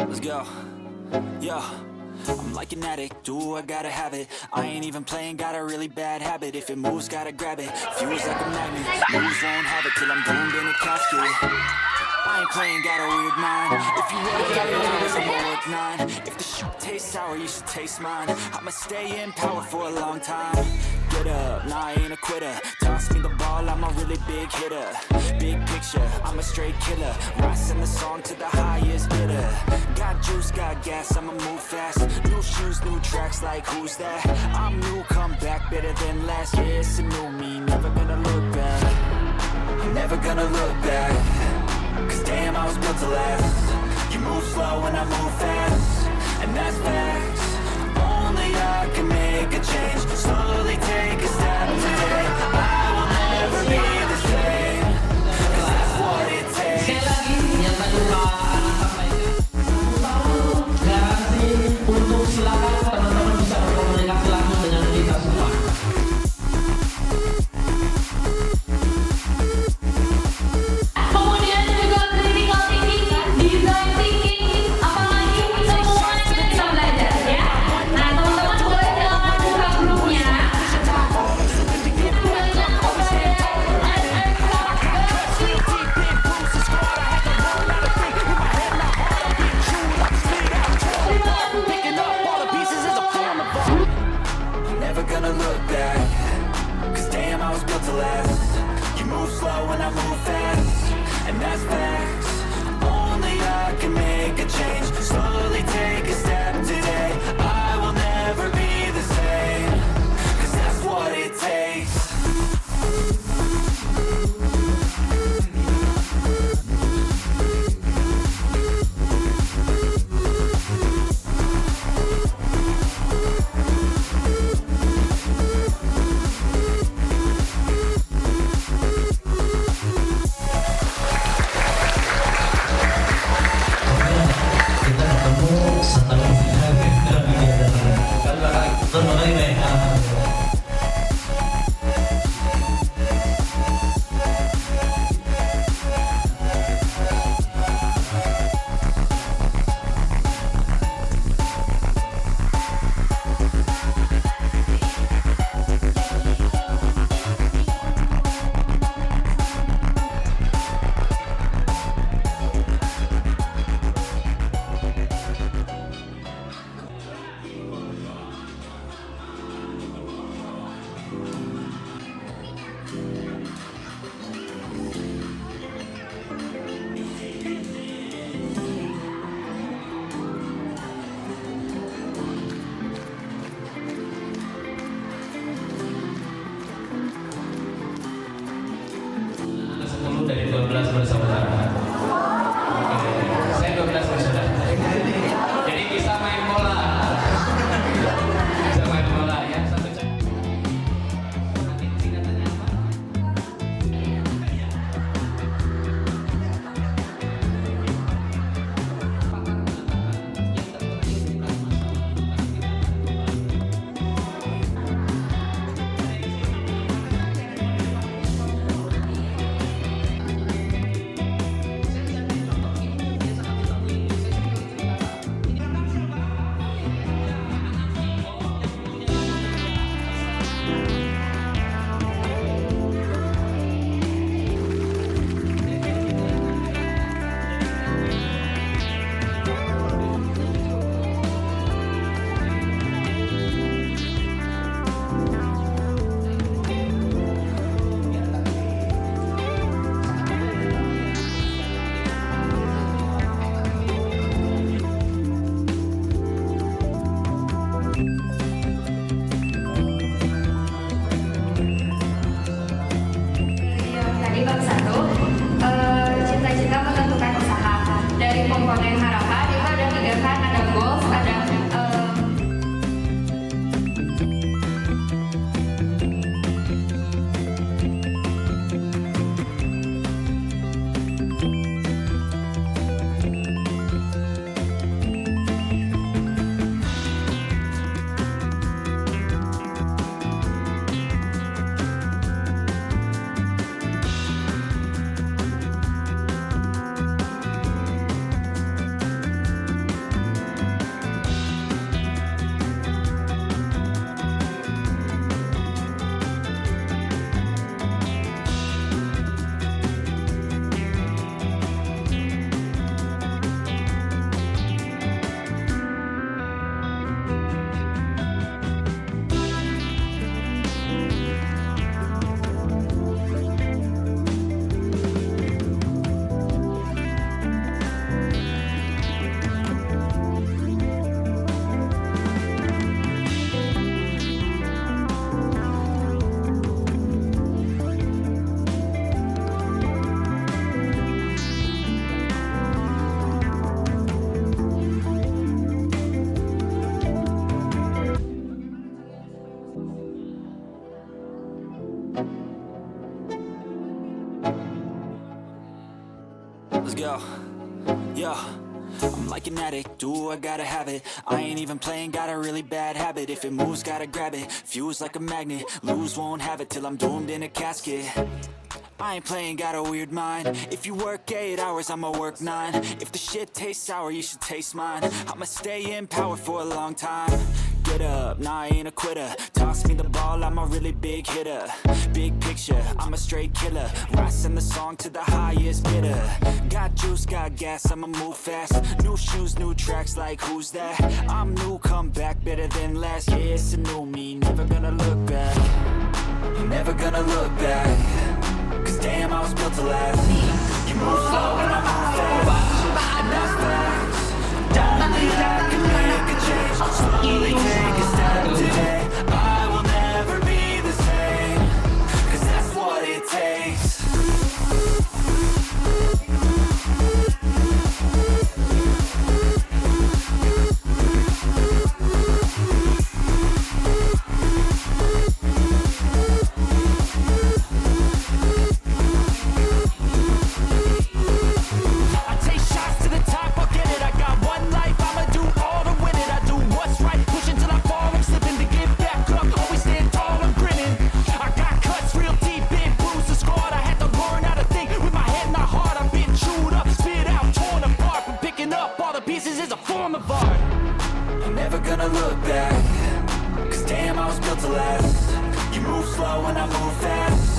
Let's go. Yo, I'm like an addict, do I gotta have it. I ain't even playing, got a really bad habit. If it moves, gotta grab it. Feels like a magnet, moves won't have it till I'm doomed in a casket. I ain't playing, got a weird mind. If you work out your hours, I'ma work 9. If the shit tastes sour, you should taste mine. I'ma stay in power for a long time. Get up, nah, I ain't a quitter. Toss me the ball, I'm a really big hitter. Big picture, I'm a straight killer. Rising the song to the highest bidder. Got juice, got gas, I'ma move fast. New shoes, new tracks, like who's that? I'm new, come back, better than last. Yeah, it's a new me, never gonna look back. I'm never gonna look back. Cause damn, I was built to last. You move slow and I move fast, and that's facts. Only I can make a change. Slowly take a step today. I will never be the same. Cause that's what it takes. Sekali lagi yang tadi Pak sampaikan, garansi untuk silakan teman-teman bisa berkomunikasi langsung dengan kita semua. Kemudian juga critical thinking, design thinking, apalagi semuanya kita belajar ya. Nah teman-teman boleh jangan buka grupnya. Picking up all the pieces is a form of art. I'm never gonna look back. Cause damn, I was built to last. You move slow and I move fast, and that's facts. Only I can make a change. Slowly take a step today. I will never be the same. Cause that's what it takes. Let's go. Yo, I'm like an addict, do I gotta have it. I ain't even playing, got a really bad habit. If it moves, gotta grab it, fuse like a magnet. Lose, won't have it till I'm doomed in a casket. I ain't playing, got a weird mind. If you work 8 hours, I'ma work 9. If the shit tastes sour, you should taste mine. I'ma stay in power for a long time. Get up, nah, I ain't a quitter. Toss me the ball, I'm a really big hitter. Big picture, I'm a straight killer. Rising the song to the highest bidder. Got juice, got gas, I'ma move fast. New shoes, new tracks, like who's that? I'm new, come back, better than last. Yeah, it's a new me, never gonna look back. Never gonna look back. Cause damn, I was built to last. You move slow and I move fast. And that's facts. Only I can make a change. Slowly take a step today. I will never be the same. Cause that's what it takes. Gonna look back. Cause damn, I was built to last. You move slow and I move fast.